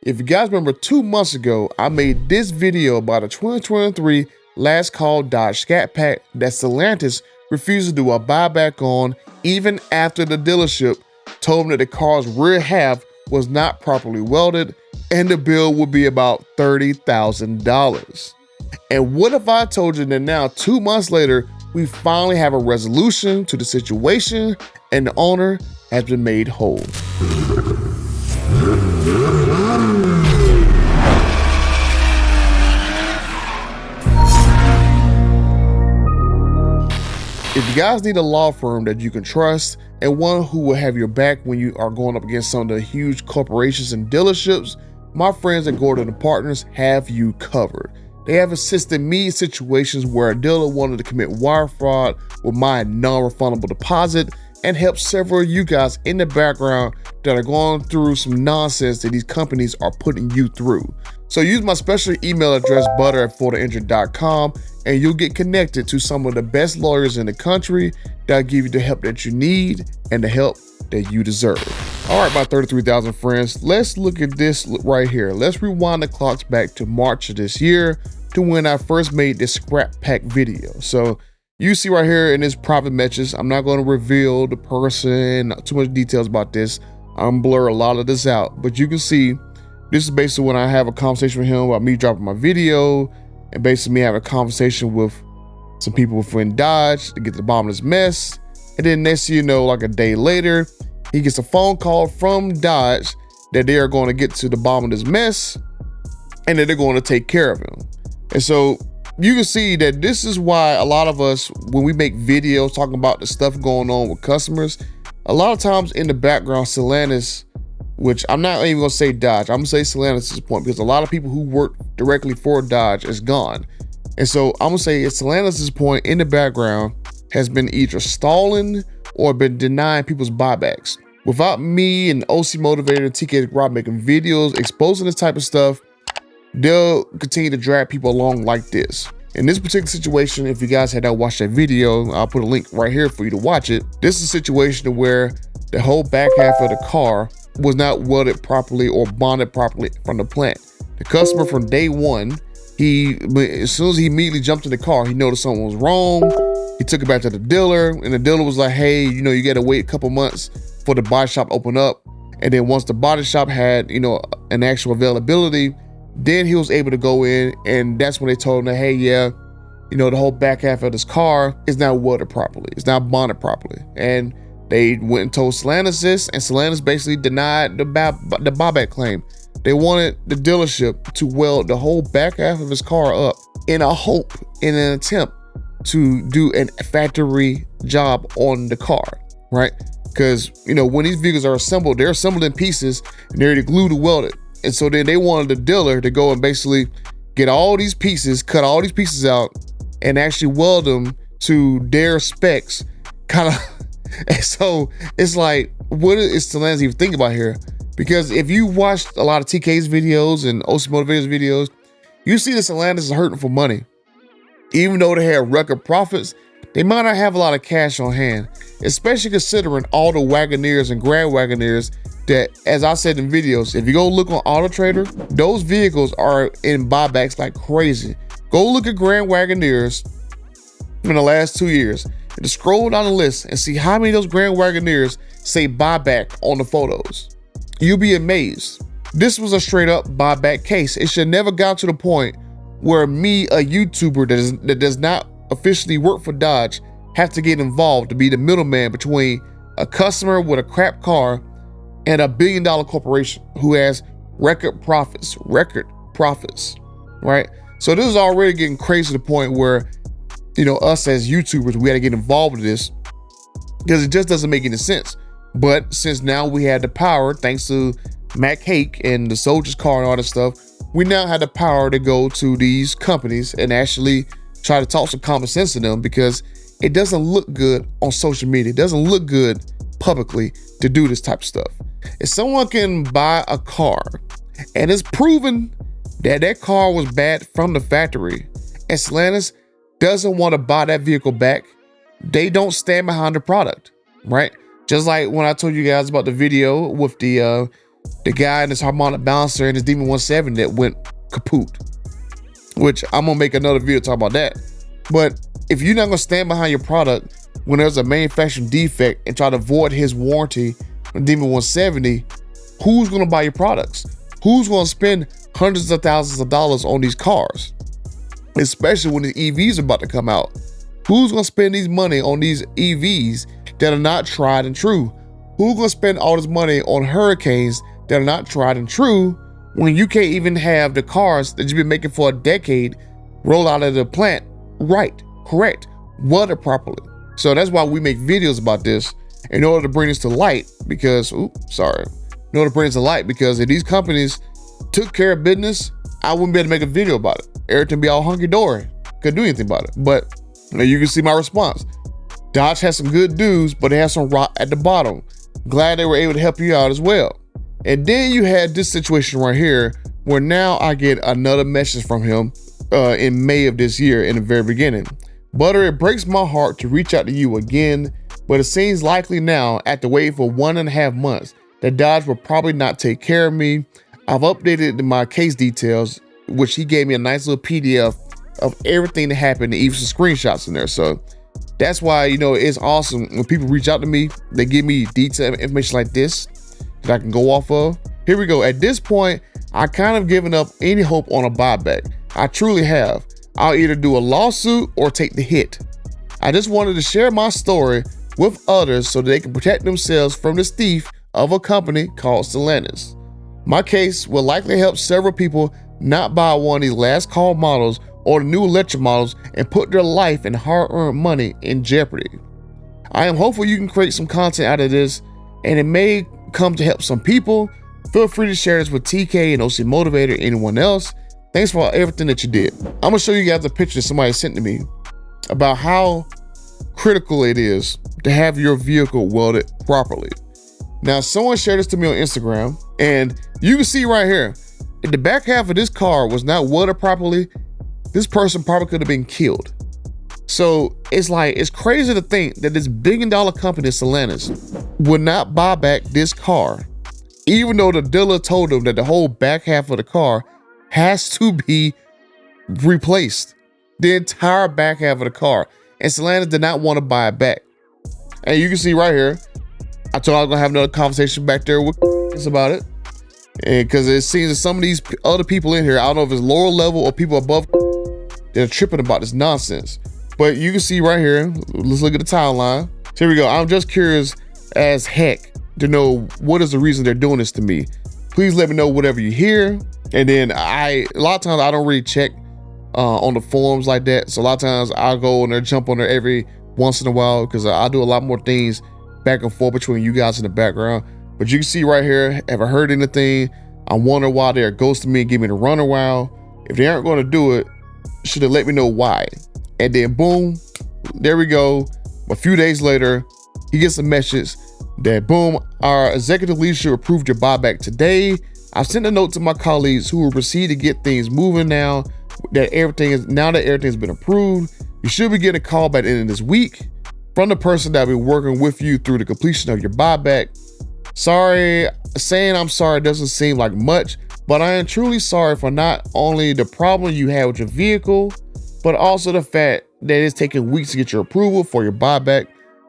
If you guys remember 2 months ago, I made this video about a 2023 Last Call Dodge Scat Pack that Stellantis refused to do a buyback on even after the dealership told them that the car's rear half was not properly welded and the bill would be about $30,000. And what if I told you that now 2 months later, we finally have a resolution to the situation and the owner has been made whole? If you guys need a law firm that you can trust and one who will have your back when you are going up against some of the huge corporations and dealerships, my friends at Gordon & Partners have you covered. They have assisted me in situations where a dealer wanted to commit wire fraud with my non-refundable deposit and help several of you guys in the background that are going through some nonsense that these companies are putting you through. So use my special email address, butter@floridainjured.com, and you'll get connected to some of the best lawyers in the country that'll give you the help that you need and the help that you deserve. All right, my 33,000 friends, let's look at this right here. Let's rewind the clocks back to March of this year to when I first made this scrap pack video. So you see right here in this private message, I'm not going to reveal the person, too much details about this. I'm blur a lot of this out, but you can see this is basically when I have a conversation with him about me dropping my video and basically me having a conversation with some people within Dodge to get to the bottom of this mess. And then next thing you know, like a day later, he gets a phone call from Dodge that they are going to get to the bottom of this mess and that they're going to take care of him. And so you can see that this is why a lot of us, when we make videos talking about the stuff going on with customers, a lot of times in the background, Stellantis, which I'm not even gonna say Dodge, I'm gonna say Stellantis at this point because a lot of people who work directly for Dodge is gone. And so I'm gonna say at Stellantis' point in the background has been either stalling or been denying people's buybacks. Without me and OC Motivator and TK Rob making videos exposing this type of stuff, they'll continue to drag people along like this. In this particular situation, if you guys had not watched that video, I'll put a link right here for you to watch it. This is a situation where the whole back half of the car was not welded properly or bonded properly from the plant. The customer from day one, as soon as he immediately jumped in the car, he noticed something was wrong. He took it back to the dealer and the dealer was like, hey, you gotta wait a couple months for the body shop to open up. And then once the body shop had, an actual availability, then he was able to go in, and that's when they told him that, hey, yeah, the whole back half of this car is not welded properly. It's not bonded properly. And they went and told Stellantis this, and Stellantis basically denied the buyback claim. They wanted the dealership to weld the whole back half of his car up in an attempt to do a factory job on the car, right? Because, when these vehicles are assembled, they're assembled in pieces and they're glued to weld it. And so then they wanted the dealer to go and basically get all these pieces, cut all these pieces out, and actually weld them to their specs, kind of. And so it's like, what is Stellantis even thinking about here? Because if you watched a lot of TK's videos and OC Motivator's videos, you see that Stellantis is hurting for money. Even though they have record profits, they might not have a lot of cash on hand, especially considering all the Wagoneers and Grand Wagoneers that, as I said in videos, if you go look on Auto Trader, those vehicles are in buybacks like crazy. Go look at Grand Wagoneers in the last 2 years and just scroll down the list and see how many of those Grand Wagoneers say buyback on the photos. You'll be amazed. This was a straight up buyback case. It should never got to the point where me, a YouTuber that does not officially work for Dodge, have to get involved to be the middleman between a customer with a crap car and a $1 billion corporation who has record profits, right? So this is already getting crazy to the point where, us as YouTubers, we had to get involved with this because it just doesn't make any sense. But since now we had the power, thanks to Mac Hake and the Soldier's Car and all that stuff, we now have the power to go to these companies and actually try to talk some common sense to them, because it doesn't look good on social media. It doesn't look good publicly to do this type of stuff. If someone can buy a car and it's proven that car was bad from the factory and Stellantis doesn't want to buy that vehicle back, they don't stand behind the product, right? Just like when I told you guys about the video with the the guy in his harmonic balancer and his Demon 170 that went kaput, which I'm gonna make another video talking about that. But if you're not gonna stand behind your product when there's a manufacturing defect and try to void his warranty on Demon 170, who's gonna buy your products? Who's gonna spend hundreds of thousands of dollars on these cars? Especially when the EVs are about to come out. Who's gonna spend these money on these EVs that are not tried and true? Who's gonna spend all this money on Hurricanes that are not tried and true when you can't even have the cars that you've been making for a decade roll out of the plant right, correct, welded properly? So that's why we make videos about this, in order to bring this to light, because, in order to bring this to light, because if these companies took care of business, I wouldn't be able to make a video about it. Everything be all hunky-dory. Couldn't do anything about it. But you can see my response. Dodge has some good dudes, but they have some rot at the bottom. Glad they were able to help you out as well. And then you had this situation right here, where now I get another message from him in May of this year, in the very beginning. Butter, it breaks my heart to reach out to you again, but it seems likely now, after waiting for 1.5 months, that Dodge will probably not take care of me. I've updated my case details, which he gave me a nice little PDF of everything that happened, and even some screenshots in there. So that's why, it's awesome when people reach out to me, they give me detailed information like this that I can go off of. Here we go. At this point, I kind of given up any hope on a buyback. I truly have. I'll either do a lawsuit or take the hit. I just wanted to share my story with others so that they can protect themselves from this thief of a company called Stellantis. My case will likely help several people not buy one of these last call models or the new electric models and put their life and hard-earned money in jeopardy. I am hopeful you can create some content out of this, and it may come to help some people. Feel free to share this with TK and OC Motivator, anyone else. Thanks for everything that you did. I'm gonna show you guys a picture somebody sent to me about how critical it is to have your vehicle welded properly. Now, someone shared this to me on Instagram, and you can see right here, if the back half of this car was not welded properly, this person probably could have been killed. So it's crazy to think that this $1 billion company, Stellantis, would not buy back this car, even though the dealer told them that the whole back half of the car has to be replaced. The entire back half of the car. And Stellantis did not want to buy it back. And you can see right here, I told I was gonna have another conversation back there with about it. And because it seems that some of these other people in here, I don't know if it's lower level or people above, they're tripping about this nonsense. But you can see right here, let's look at the timeline. So here we go. I'm just curious as heck to know what is the reason they're doing this to me. Please let me know whatever you hear. And then a lot of times I don't really check on the forums like that. So a lot of times I'll go and jump on there every once in a while, because I do a lot more things back and forth between you guys in the background. But you can see right here, have I heard anything? I wonder why they're ghosting me and giving me the runaround. If they aren't going to do it, should have let me know why. And then boom, there we go. A few days later, he gets a message that boom, our executive leadership approved your buyback today. I've sent a note to my colleagues who will proceed to get things moving now that everything's been approved. You should be getting a call by the end of this week from the person that will be working with you through the completion of your buyback. Sorry, saying I'm sorry doesn't seem like much, but I am truly sorry for not only the problem you had with your vehicle, but also the fact that it's taking weeks to get your approval for your buyback.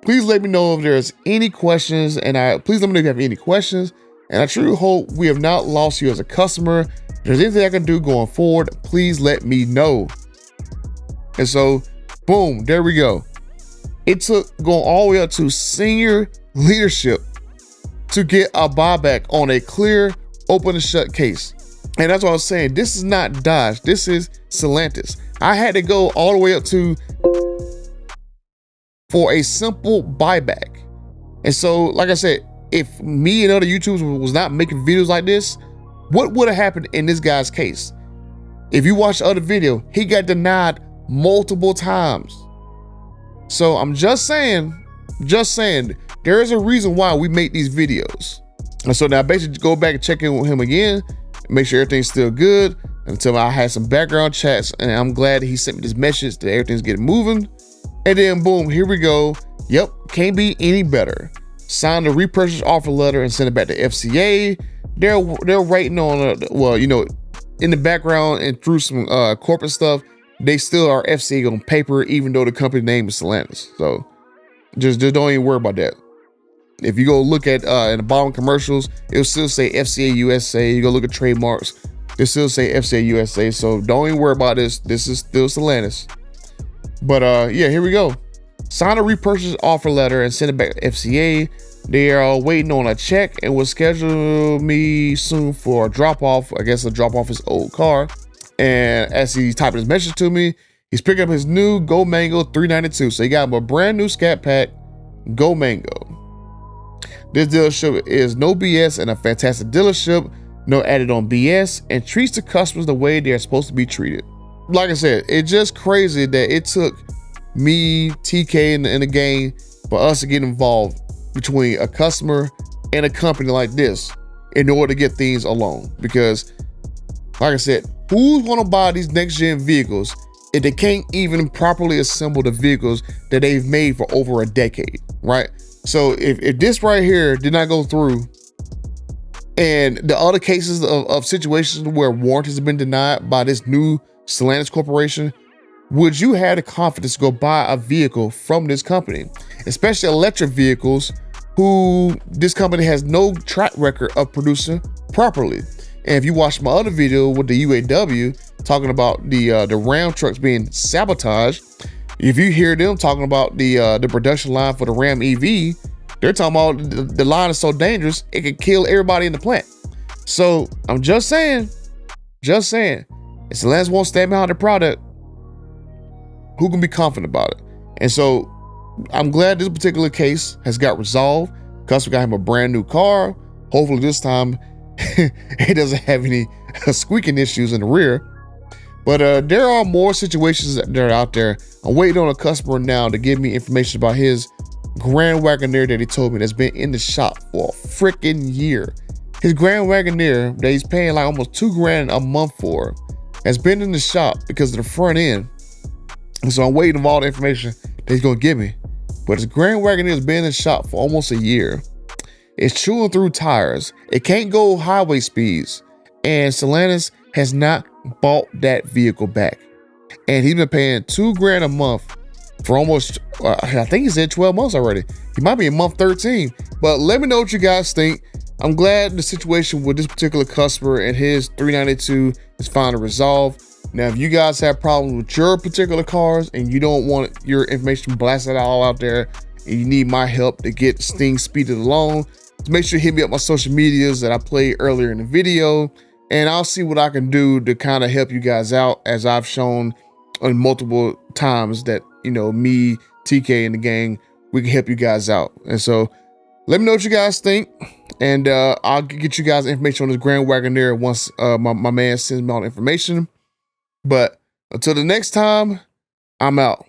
Please let me know if there's any questions, and please let me know if you have any questions. And I truly hope we have not lost you as a customer. If there's anything I can do going forward, please let me know. And so, boom, there we go. It took going all the way up to senior leadership to get a buyback on a clear, open and shut case. And that's what I was saying. This is not Dodge. This is Stellantis. I had to go all the way up to for a simple buyback. And so, like I said, if me and other YouTubers was not making videos like this, what would have happened in this guy's case? If you watch the other video, he got denied multiple times. So I'm just saying, there is a reason why we make these videos. And so now basically go back and check in with him again, make sure everything's still good, until I had some background chats, and I'm glad that he sent me this message that everything's getting moving. And then boom, here we go. Yep, can't be any better. Sign the repurchase offer letter and send it back to FCA. they're waiting on well, you know, in the background and through some corporate stuff, they still are FCA on paper, even though the company name is Stellantis. So just don't even worry about that. If you go look at in the bottom commercials, it'll still say FCA USA. You go look at trademarks, it still say FCA USA. So don't even worry about this. This is still Stellantis. But yeah, here we go. Sign a repurchase offer letter and send it back to FCA. They are waiting on a check and will schedule me soon for a drop off. I guess a drop off his old car. And as he's typing his message to me, he's picking up his new Go Mango 392. So he got him a brand new Scat Pack, Go Mango. This dealership is no BS and a fantastic dealership, no added on BS, and treats the customers the way they're supposed to be treated. Like I said, it's just crazy that it took me, TK, and the gang for us to get involved between a customer and a company like this in order to get things along. Because, like I said, who's gonna buy these next gen vehicles if they can't even properly assemble the vehicles that they've made for over a decade, right? So if this right here did not go through, and the other cases of situations where warranties have been denied by this new Stellantis Corporation, would you have the confidence to go buy a vehicle from this company, especially electric vehicles, who this company has no track record of producing properly? And if you watch my other video with the UAW talking about the Ram trucks being sabotaged, if you hear them talking about the production line for the Ram EV, they're talking about the line is so dangerous it could kill everybody in the plant. So I'm just saying, if Stellantis won't stand behind the product, who can be confident about it? And so I'm glad this particular case has got resolved. Customer got him a brand new car. Hopefully this time it doesn't have any squeaking issues in the rear. But there are more situations that are out there. I'm waiting on a customer now to give me information about his Grand Wagoneer that he told me that's been in the shop for a freaking year. His Grand Wagoneer that he's paying like almost $2,000 a month for has been in the shop because of the front end. And so I'm waiting on all the information that he's gonna give me. But his Grand Wagoneer has been in the shop for almost a year. It's chewing through tires. It can't go highway speeds. And Stellantis has not bought that vehicle back. And he's been paying $2,000 a month for almost, I think he said 12 months already. He might be in month 13. But let me know what you guys think. I'm glad the situation with this particular customer and his 392 is finally resolved. Now, if you guys have problems with your particular cars and you don't want your information blasted all out there and you need my help to get things speeded along, make sure you hit me up my social medias that I played earlier in the video, and I'll see what I can do to kind of help you guys out, as I've shown on multiple times that, you know, me, TK, and the gang, we can help you guys out. And so let me know what you guys think, and I'll get you guys information on this Grand Wagoneer once my man sends me all the information. But until the next time, I'm out.